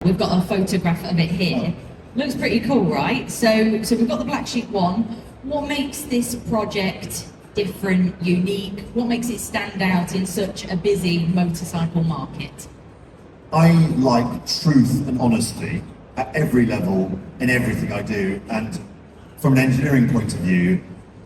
we've got a photograph of it here. Looks pretty cool, right? So we've got the Blacksheep one. What makes this project different, unique? What makes it stand out in such a busy motorcycle market? I like truth and honesty at every level in everything I do, and from an engineering point of view,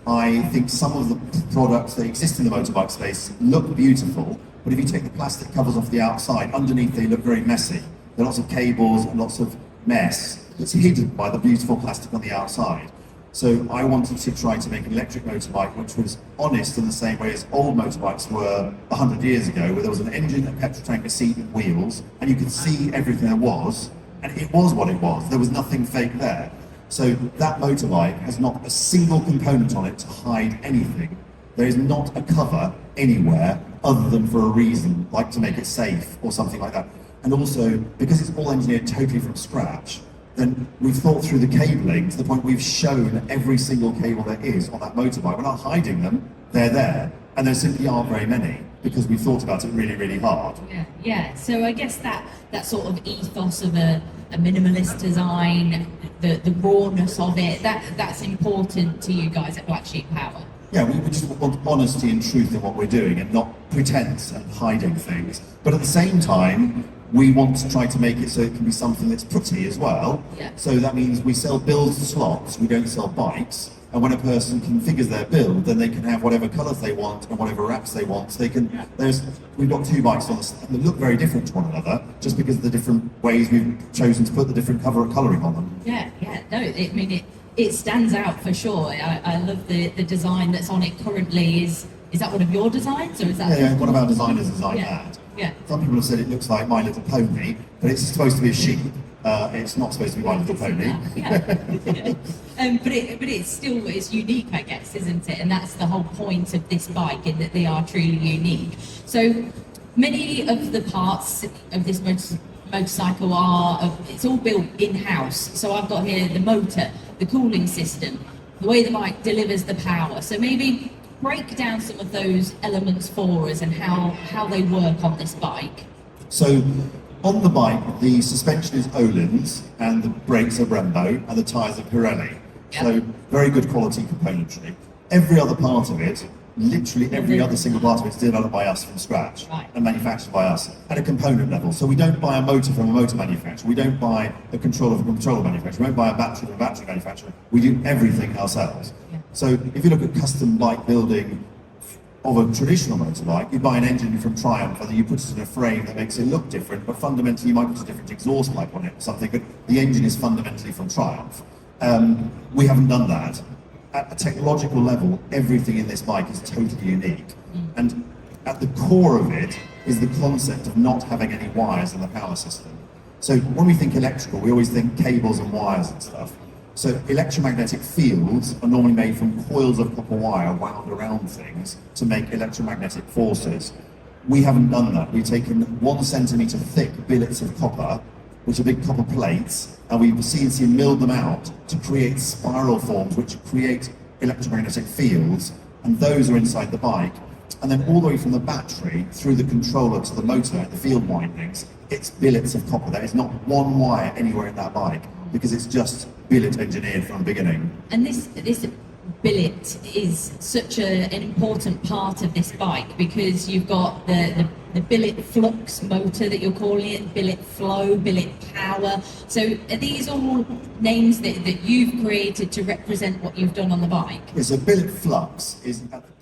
I think some of the products that exist in the motorbike space look beautiful, but if you take the plastic covers off the outside, underneath they look very messy. There are lots of cables and lots of mess that's hidden by the beautiful plastic on the outside. So I wanted to try to make an electric motorbike which was honest in the same way as old motorbikes were 100 years ago, where there was an engine, a petrol tank, a seat and wheels, and you could see everything there was, and it was what it was. There was nothing fake there. So that motorbike has not a single component on it to hide anything. There is not a cover anywhere other than for a reason, like to make it safe or something like that. And also, because it's all engineered totally from scratch, then we've thought through the cabling to the point we've shown every single cable there is on that motorbike. We're not hiding them, they're there. And there simply aren't very many, because we've thought about it really, really hard. Yeah. So I guess that sort of ethos of a minimalist design, the rawness of it, that's important to you guys at Blacksheep Power. Yeah, we just want honesty and truth in what we're doing and not pretense and hiding things. But at the same time, we want to try to make it so it can be something that's pretty as well. Yeah. So that means we sell builds to slots, we don't sell bikes. And when a person configures their build, then they can have whatever colours they want and whatever wraps they want. So they can. We've got two bikes on this that look very different to one another, just because of the different ways we've chosen to put the different colouring on them. Yeah. No, I mean it stands out for sure. I love the design that's on it currently. Is that one of your designs, or is that? Yeah, one of our designers designed that. Yeah. Some people have said it looks like My Little Pony, but it's supposed to be a sheep. It's not supposed to be My Little Pony. But it's unique, I guess, isn't it? And that's the whole point of this bike, in that they are truly unique. So many of the parts of this motorcycle it's all built in-house. So I've got here the motor, the cooling system, the way the bike delivers the power. So maybe break down some of those elements for us and how they work on this bike. So on the bike, the suspension is Öhlins and the brakes are Brembo and the tyres are Pirelli. Yep. So very good quality componentry. Every other part of it, literally every other single part of it, is developed by us from scratch. Right. And manufactured by us at a component level. So we don't buy a motor from a motor manufacturer, we don't buy a controller from a controller manufacturer, we don't buy a battery from a battery manufacturer, we do everything ourselves. Yeah. So if you look at custom bike building of a traditional motorbike, you buy an engine from Triumph and then you put it in a frame that makes it look different, but fundamentally you might put a different exhaust pipe on it or something, but the engine is fundamentally from Triumph. We haven't done that. At a technological level, everything in this bike is totally unique. And at the core of it is the concept of not having any wires in the power system. So when we think electrical, we always think cables and wires and stuff. So electromagnetic fields are normally made from coils of copper wire wound around things to make electromagnetic forces. We haven't done that. We've taken 1 centimetre thick billets of copper, which are big copper plates, and we've CNC milled them out to create spiral forms which create electromagnetic fields, and those are inside the bike. And then all the way from the battery through the controller to the motor, the field windings, it's billets of copper. There is not one wire anywhere in that bike, because it's just billet engineered from the beginning. And this billet is such an important part of this bike, because you've got the billet flux motor that you're calling it, billet flow, billet power. So are these all names that you've created to represent what you've done on the bike? Yeah, so billet flux is at the